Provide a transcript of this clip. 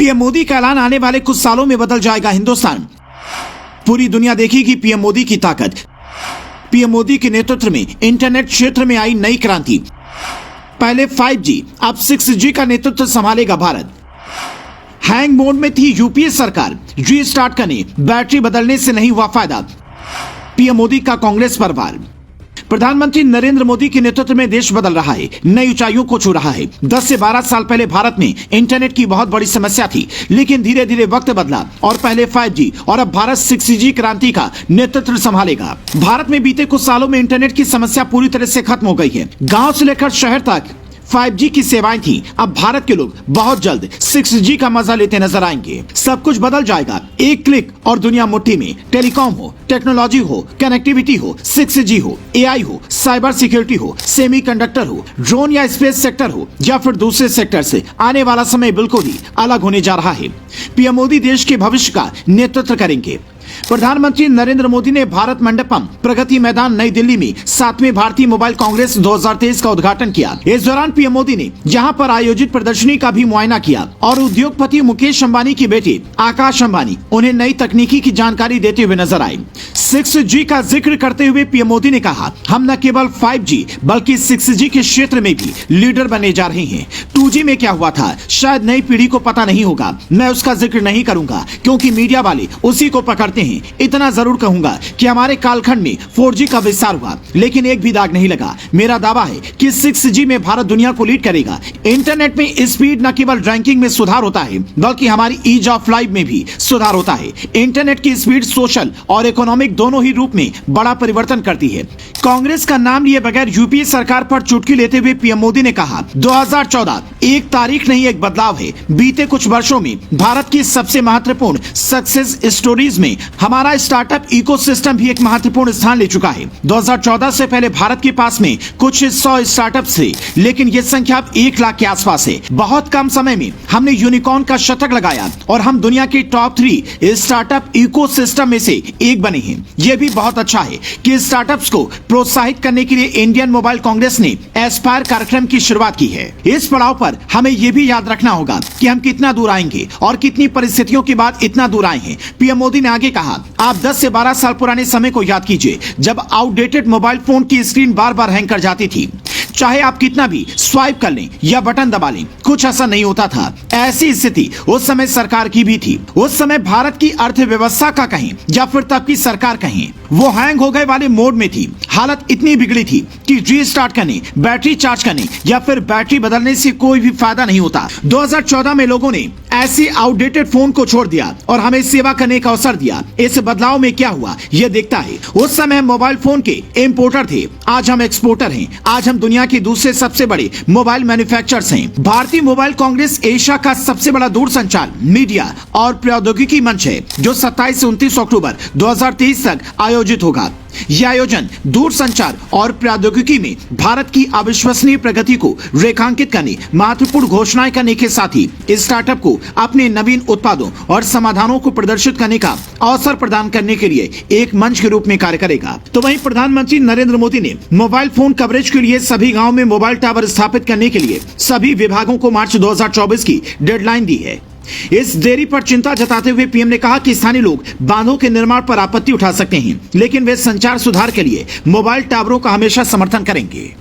PM Modi का ऐलान आने वाले कुछ सालों में बदल जाएगा हिंदुस्तान। पूरी दुनिया देखेगी पीएम मोदी की ताकत। पीएम मोदी के नेतृत्व में इंटरनेट क्षेत्र में आई नई क्रांति। पहले 5G, अब 6G का नेतृत्व संभालेगा भारत। हैंग मोड में थी यूपीए सरकार, रीस्टार्ट करने, बैटरी बदलने से नहीं हुआ फायदा। पीएम मोदी का कांग्रेस पर वार। प्रधानमंत्री नरेंद्र मोदी के नेतृत्व में देश बदल रहा है, नई ऊंचाइयों को छू रहा है। 10 से 12 साल पहले भारत में इंटरनेट की बहुत बड़ी समस्या थी, लेकिन धीरे धीरे वक्त बदला और पहले 5G और अब भारत 6G क्रांति का नेतृत्व संभालेगा। भारत में बीते कुछ सालों में इंटरनेट की समस्या पूरी तरह से खत्म हो गई है। गांव से लेकर शहर तक 5G की सेवाएं थी। अब भारत के लोग बहुत जल्द 6G का मजा लेते नजर आएंगे। सब कुछ बदल जाएगा, एक क्लिक और दुनिया मुट्ठी में। टेलीकॉम हो, टेक्नोलॉजी हो, कनेक्टिविटी हो, 6G हो, AI हो, साइबर सिक्योरिटी हो, सेमीकंडक्टर हो, ड्रोन या स्पेस सेक्टर हो, या फिर दूसरे सेक्टर से आने वाला समय बिल्कुल ही अलग होने जा रहा है। पीएम मोदी देश के भविष्य का नेतृत्व करेंगे। प्रधानमंत्री नरेंद्र मोदी ने भारत मंडपम प्रगति मैदान नई दिल्ली में 7वें भारतीय मोबाइल कांग्रेस 2023 का उद्घाटन किया। इस दौरान पीएम मोदी ने यहां पर आयोजित प्रदर्शनी का भी मुआयना किया और उद्योगपति मुकेश अंबानी के बेटे आकाश अंबानी उन्हें नई तकनीकी की जानकारी देते हुए नजर आए। 6G का जिक्र करते हुए पीएम मोदी ने कहा, हम न केवल 5G बल्कि 6G के क्षेत्र में भी लीडर बनने जा रहे हैं। 2G में क्या हुआ था शायद नई पीढ़ी को पता नहीं होगा, मैं उसका जिक्र नहीं करूंगा क्योंकि मीडिया वाले उसी को पकड़ते हैं। इतना जरूर कहूंगा कि हमारे कालखंड में 4G का विस्तार हुआ, लेकिन एक भी दाग नहीं लगा। मेरा दावा है कि 6G में भारत दुनिया को लीड करेगा। इंटरनेट में स्पीड न केवल रैंकिंग में सुधार होता है बल्कि हमारी ईज ऑफ लाइफ में भी सुधार होता है। इंटरनेट की स्पीड सोशल और इकोनॉमिक दोनों ही रूप में बड़ा परिवर्तन करती है। कांग्रेस का नाम लिए बगैर यूपीए सरकार पर चुटकी लेते हुए पीएम मोदी ने कहा, 2014 एक तारीख नहीं एक बदलाव है। बीते कुछ वर्षों में भारत की सबसे महत्वपूर्ण सक्सेस स्टोरीज में हमारा स्टार्टअप इकोसिस्टम भी एक महत्वपूर्ण स्थान ले चुका है। 2014 से पहले भारत के पास में कुछ 100 स्टार्टअप थे, लेकिन ये संख्या अब 1 लाख के आसपास है। बहुत कम समय में हमने यूनिकॉर्न का शतक लगाया और हम दुनिया के टॉप 3 स्टार्टअप इकोसिस्टम में से एक बने हैं। यह भी बहुत अच्छा है कि स्टार्टअप्स को प्रोत्साहित करने के लिए इंडियन मोबाइल कांग्रेस ने एस्पायर कार्यक्रम की शुरुआत की है। इस पड़ाव पर हमें यह भी याद रखना होगा कि हम कितना दूर आएंगे और कितनी परिस्थितियों के बाद इतना दूर आए हैं। पीएम मोदी ने आगे कहा, आप 10 से 12 साल पुराने समय को याद कीजिए जब आउटडेटेड मोबाइल फोन की स्क्रीन बार बार हैंग कर जाती थी। चाहे आप कितना भी स्वाइप कर लें या बटन दबा लें, कुछ ऐसा नहीं होता था। ऐसी स्थिति उस समय सरकार की भी थी। उस समय भारत की अर्थव्यवस्था का कहें या फिर तब की सरकार कहें, वो हैंग हो गए वाले मोड में थी। हालत इतनी बिगड़ी थी कि रीस्टार्ट करने, बैटरी चार्ज करने या फिर बैटरी बदलने से कोई भी फायदा नहीं होता। 2014 में लोगों ने ऐसे आउटडेटेड फोन को छोड़ दिया और हमें सेवा करने का अवसर दिया। इस बदलाव में क्या हुआ यह देखता है। उस समय हम मोबाइल फोन के इंपोर्टर थे, आज हम एक्सपोर्टर हैं। आज हम दुनिया के दूसरे सबसे बड़े मोबाइल मैन्युफैक्चरर्स हैं। भारतीय मोबाइल कांग्रेस एशिया का सबसे बड़ा दूरसंचार, मीडिया और प्रौद्योगिकी मंच है जो 27 से 29 अक्टूबर 2023 तक आयोजित होगा। यह आयोजन दूरसंचार और प्रौद्योगिकी में भारत की अविश्वसनीय प्रगति को रेखांकित करने, महत्वपूर्ण घोषणाएं करने के साथ ही स्टार्टअप को अपने नवीन उत्पादों और समाधानों को प्रदर्शित करने का अवसर प्रदान करने के लिए एक मंच के रूप में कार्य करेगा। तो वहीं प्रधानमंत्री नरेंद्र मोदी ने मोबाइल फोन कवरेज के लिए सभी गाँव में मोबाइल टावर स्थापित करने के लिए सभी विभागों को मार्च 2024 की डेडलाइन दी है। इस देरी पर चिंता जताते हुए पीएम ने कहा कि स्थानीय लोग बांधों के निर्माण पर आपत्ति उठा सकते हैं, लेकिन वे संचार सुधार के लिए मोबाइल टावरों का हमेशा समर्थन करेंगे।